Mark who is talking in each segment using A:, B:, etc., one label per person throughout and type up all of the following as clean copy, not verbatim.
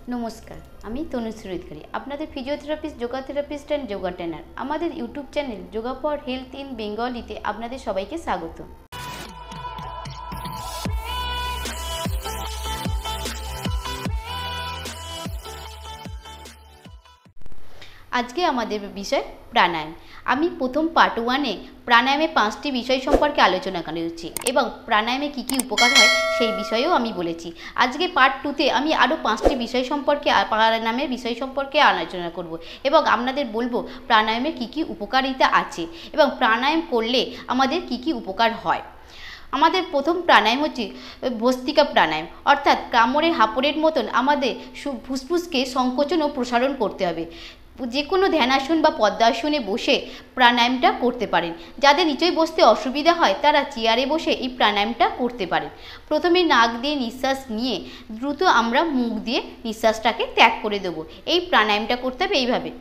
A: নমস্কার, আমি তনুশ্রী অধিকারী, আপনাদের physiotherapist, yoga therapist and yoga trainer. আমাদের YouTube channel yoga for health in বেঙ্গলিতে আপনাদের সবাইকে স্বাগত। আজকে আমাদের বিষয় প্রাণায়াম। আমি প্রথম পার্ট 1-এ প্রাণায়ামের 5টি বিষয় সম্পর্কে আলোচনা করেছি এবং প্রাণায়ামে কী কী উপকার হয় সেই বিষয়েও আমি বলেছি। আজকে পার্ট 2-তে আমি আরও 5টি বিষয় সম্পর্কে প্রাণায়ামের বিষয় সম্পর্কে আলোচনা করব এবং আপনাদের বলবো প্রাণায়ামের কী কী উপকারিতা আছে এবং প্রাণায়াম করলে আমাদের কী কী উপকার হয়। আমাদের প্রথম প্রাণায়াম হচ্ছে ভস্ত্রিকা প্রাণায়াম, অর্থাৎ কামড়ের হাঁপড়ের মতন আমাদের ফুসফুসকে সংকোচন ও প্রসারণ করতে হবে। যে কোনো ধ্যানাসন বা পদ্মাসনে বসে প্রাণায়ামটা করতে পারেন। যাদের নিচয় বসতে অসুবিধা হয় তারা চেয়ারে বসে এই প্রাণায়ামটা করতে পারেন। প্রথমে নাক দিয়ে নিঃশ্বাস নিয়ে দ্রুত আমরা মুখ দিয়ে নিঃশ্বাসটাকে ত্যাগ করে দেবো। এই প্রাণায়ামটা করতে হবে এইভাবে।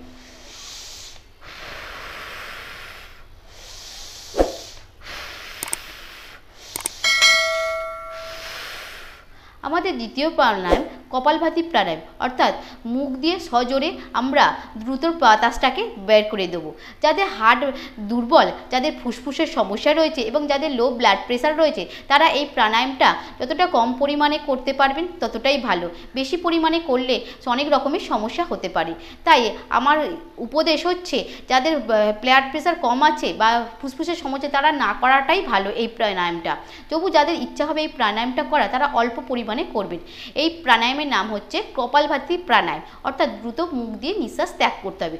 A: আমাদের দ্বিতীয় প্রাণায়াম কপালভাতি প্রাণায়াম, অর্থাৎ মুখ দিয়ে সজোরে আমরা দ্রুত বাতাসটাকে বের করে দেবো। যাদের হার্ট দুর্বল, যাদের ফুসফুসের সমস্যা রয়েছে এবং যাদের লো ব্লাড প্রেশার রয়েছে তারা এই প্রাণায়ামটা যতটা কম পরিমাণে করতে পারবেন ততটাই ভালো। বেশি পরিমাণে করলে অনেক রকমের সমস্যা হতে পারে। তাই আমার উপদেশ হচ্ছে যাদের ব্লাড প্রেশার কম আছে বা ফুসফুসের সমস্যা তারা না করাটাই ভালো এই প্রাণায়ামটা। তবু যাদের ইচ্ছা হবে এই প্রাণায়ামটা করা তারা অল্প পরিমাণে করবেন। এই প্রাণায়ামের নাম হচ্ছে কপালভাতি প্রাণায়াম, অর্থাৎ দ্রুত মুখ দিয়ে নিঃশ্বাস ত্যাগ করতে হবে।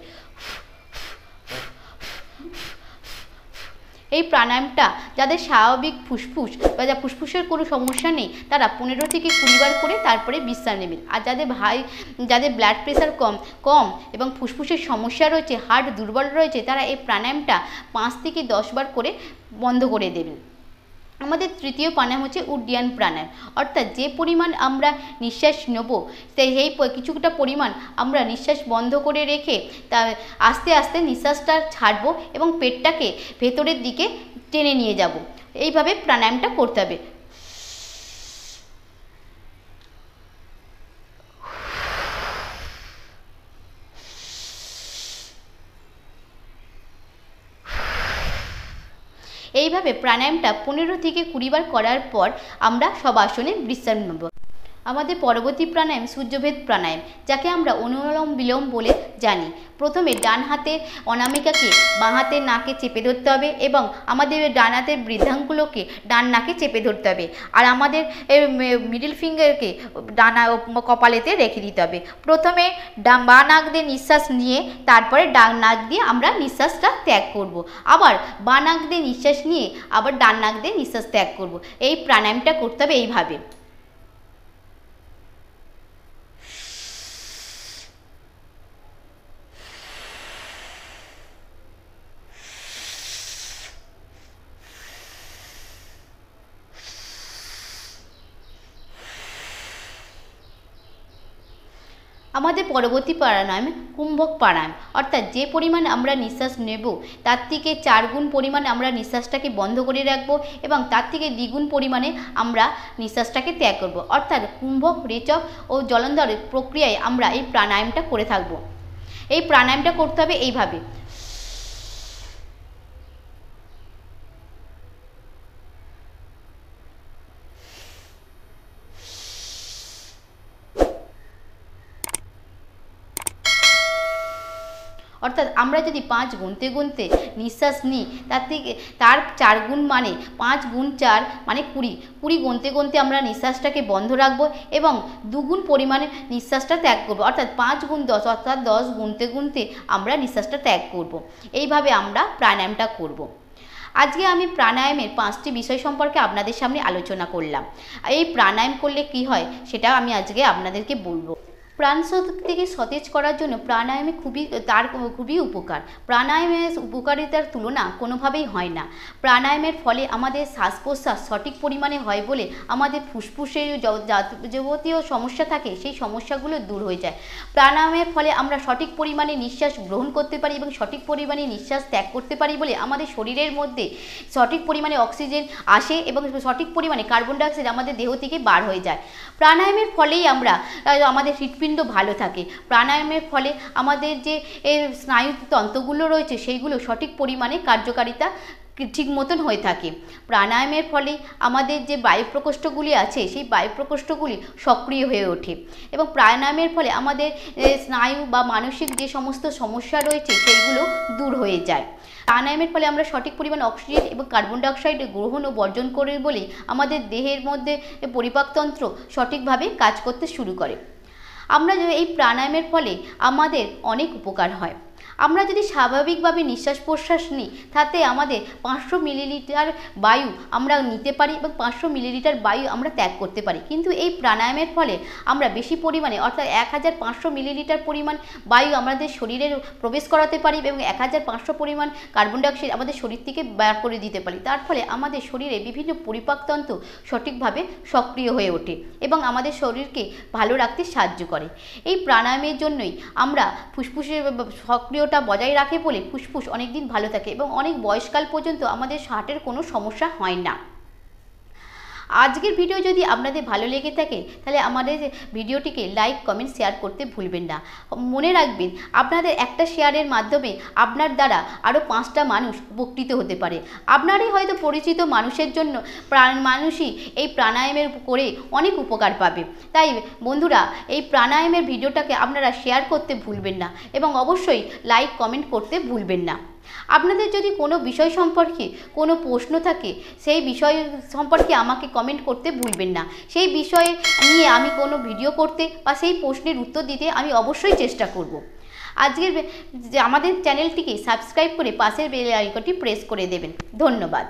A: এই প্রাণায়ামটা যাদের স্বাভাবিক ফুসফুস বা যা ফুসফুসের কোনো সমস্যা নেই তারা 15 থেকে 20 বার করে তারপরে বিশ্রাম নেবেন। আর যাদের ব্লাড প্রেশার কম এবং ফুসফুসের সমস্যা রয়েছে, হার্ট দুর্বল রয়েছে, তারা এই প্রাণায়ামটা 5 থেকে 10 বার করে বন্ধ করে দেবেন। আমাদের তৃতীয় প্রাণায়াম হচ্ছে উড্ডীয়মান প্রাণায়াম, অর্থাৎ যে পরিমাণ আমরা নিঃশ্বাস নেব সেই কিছুটা পরিমাণ আমরা নিঃশ্বাস বন্ধ করে রেখে তা আস্তে আস্তে নিঃশ্বাসটা ছাড়বো এবং পেটটাকে ভেতরের দিকে টেনে নিয়ে যাব। এইভাবে প্রাণায়ামটা করতে হবে। এইভাবে প্রাণায়ামটা 15 থেকে 20 বার করার পর আমরা শবাসনে বিশ্রাম নেব। আমাদের পরবর্তী প্রাণায়াম সূর্যভেদ প্রাণায়াম, যাকে আমরা অনুলোম বিলোম বলে জানি। প্রথমে ডান হাতের অনামিকাকে বাঁ হাতের নাকে চেপে ধরতে হবে এবং আমাদের ডান হাতের বৃদ্ধাঙ্গুলোকে ডান নাকে চেপে ধরতে হবে, আর আমাদের মিডল ফিঙ্গারকে ডানা কপালেতে রেখে দিতে হবে। প্রথমে বাঁ নাক দিয়ে নিঃশ্বাস নিয়ে তারপরে ডান নাক দিয়ে আমরা নিঃশ্বাসটা ত্যাগ করব। আবার বাঁ নাক দিয়ে নিঃশ্বাস নিয়ে আবার ডান নাক দিয়ে নিঃশ্বাস ত্যাগ করব। এই প্রাণায়ামটা করতে হবে এইভাবে। আমাদের পরবর্তী প্রাণায়াম কুম্ভক প্রাণায়াম, অর্থাৎ যে পরিমাণ আমরা নিঃশ্বাস নেব তার থেকে 4 গুণ পরিমাণ আমরা নিঃশ্বাসটাকে বন্ধ করে রাখবো এবং তার থেকে দ্বিগুণ পরিমাণে আমরা নিঃশ্বাসটাকে ত্যাগ করব। অর্থাৎ কুম্ভক, রেচক ও জলন্ধরের প্রক্রিয়ায় আমরা এই প্রাণায়ামটা করে থাকব। এই প্রাণায়ামটা করতে হবে এইভাবে। অর্থাৎ আমরা যদি 5 গুনতে গুনতে নিঃশ্বাস নিই তার 4 গুণ মানে 5 গুণ 4 মানে 20 গুনতে গুনতে আমরা নিঃশ্বাসটাকে বন্ধ রাখবো এবং 2 গুণ পরিমাণে নিঃশ্বাসটা ত্যাগ করবো, অর্থাৎ 5 গুণ 10, অর্থাৎ 10 গুনতে গুনতে আমরা নিঃশ্বাসটা ত্যাগ করব। এইভাবে আমরা প্রাণায়ামটা করব। আজকে আমি প্রাণায়ামের 5টি বিষয় সম্পর্কে আপনাদের সামনে আলোচনা করলাম। এই প্রাণায়াম করলে কি হয় সেটা আমি আজকে আপনাদেরকে বলবো। প্রাণশক্তিকে সতেজ করার জন্য প্রাণায়ামে খুবই উপকার। প্রাণায়ামের উপকারিতার তুলনা কোনোভাবেই হয় না। প্রাণায়ামের ফলে আমাদের শ্বাস প্রশ্বাস সঠিক পরিমাণে হয় বলে আমাদের ফুসফুসের যাবতীয় সমস্যা থাকে সেই সমস্যাগুলো দূর হয়ে যায়। প্রাণায়ামের ফলে আমরা সঠিক পরিমাণে নিঃশ্বাস গ্রহণ করতে পারি এবং সঠিক পরিমাণে নিঃশ্বাস ত্যাগ করতে পারি বলে আমাদের শরীরের মধ্যে সঠিক পরিমাণে অক্সিজেন আসে এবং সঠিক পরিমাণে কার্বন ডাইঅক্সাইড আমাদের দেহ থেকে বার হয়ে যায়। প্রাণায়ামের ফলেই আমরা আমাদের হৃৎপিণ্ড হৃৎপিণ্ড ভালো থাকে। প্রাণায়ামের ফলে আমাদের যে স্নায়ুতন্ত্রগুলো রয়েছে সেইগুলো সঠিক পরিমাণে কার্যকারিতা ঠিক মতন হয়ে থাকে। প্রাণায়ামের ফলে আমাদের যে বায়ু প্রকোষ্ঠগুলি আছে সেই বায়ু প্রকোষ্ঠগুলি সক্রিয় হয়ে ওঠে এবং প্রাণায়ামের ফলে আমাদের স্নায়ু বা মানসিক যে সমস্ত সমস্যা রয়েছে সেইগুলো দূর হয়ে যায়। প্রাণায়ামের ফলে আমরা সঠিক পরিমাণ অক্সিজেন এবং কার্বন ডাইঅক্সাইড গ্রহণ ও বর্জন করি বলে আমাদের দেহের মধ্যে পরিপাকতন্ত্র সঠিকভাবে কাজ করতে শুরু করে। আমরা এই প্রাণায়ামের ফলে আমাদের অনেক উপকার হয়। আমরা যদি স্বাভাবিকভাবে নিঃশ্বাস প্রশ্বাস নিই তাতে আমাদের 500 মিলিলিটার বায়ু আমরা নিতে পারি এবং 500 মিলিলিটার বায়ু আমরা ত্যাগ করতে পারি। কিন্তু এই প্রাণায়ামের ফলে আমরা বেশি পরিমাণে অর্থাৎ 1500 মিলিলিটার পরিমাণ বায়ু আমাদের শরীরে প্রবেশ করাতে পারি এবং 1500 পরিমাণ কার্বন ডাইঅক্সাইড আমাদের শরীর থেকে বের করে দিতে পারি। তার ফলে আমাদের শরীরে বিভিন্ন পরিপাকতন্ত্র সঠিকভাবে সক্রিয় হয়ে ওঠে এবং আমাদের শরীরকে ভালো রাখতে সাহায্য করে। এই প্রাণায়ামের জন্যই আমরা ফুসফুসের সক্রিয় বজায় রাখে বলে ফুসফুস অনেক দিন ভালো থাকে এবং অনেক বয়সকাল পর্যন্ত আমাদের হার্টের কোনো সমস্যা হয় না। আজকের ভিডিও যদি আপনাদের ভালো লেগে থাকে তাহলে আমাদের ভিডিওটিকে লাইক কমেন্ট শেয়ার করতে ভুলবেন না। মনে রাখবেন আপনাদের একটা শেয়ারের মাধ্যমে আপনার দ্বারা আরও 5টা মানুষ উপকৃত হতে পারে। আপনারই হয়তো পরিচিত মানুষের জন্য মানুষই এই প্রাণায়ামের করে অনেক উপকার পাবে। তাই বন্ধুরা এই প্রাণায়ামের ভিডিওটাকে আপনারা শেয়ার করতে ভুলবেন না এবং অবশ্যই লাইক কমেন্ট করতে ভুলবেন না। আপনাদের যদি কোনো বিষয় সম্পর্কে কোনো প্রশ্ন থাকে সেই বিষয় সম্পর্কে আমাকে কমেন্ট করতে ভুলবেন না। সেই বিষয়ে নিয়ে আমি কোনো ভিডিও করতে বা সেই প্রশ্নের উত্তর দিতে আমি অবশ্যই চেষ্টা করব। আজকের আমাদের চ্যানেলটিকে সাবস্ক্রাইব করে পাশের বেল আইকনটি প্রেস করে দেবেন। ধন্যবাদ।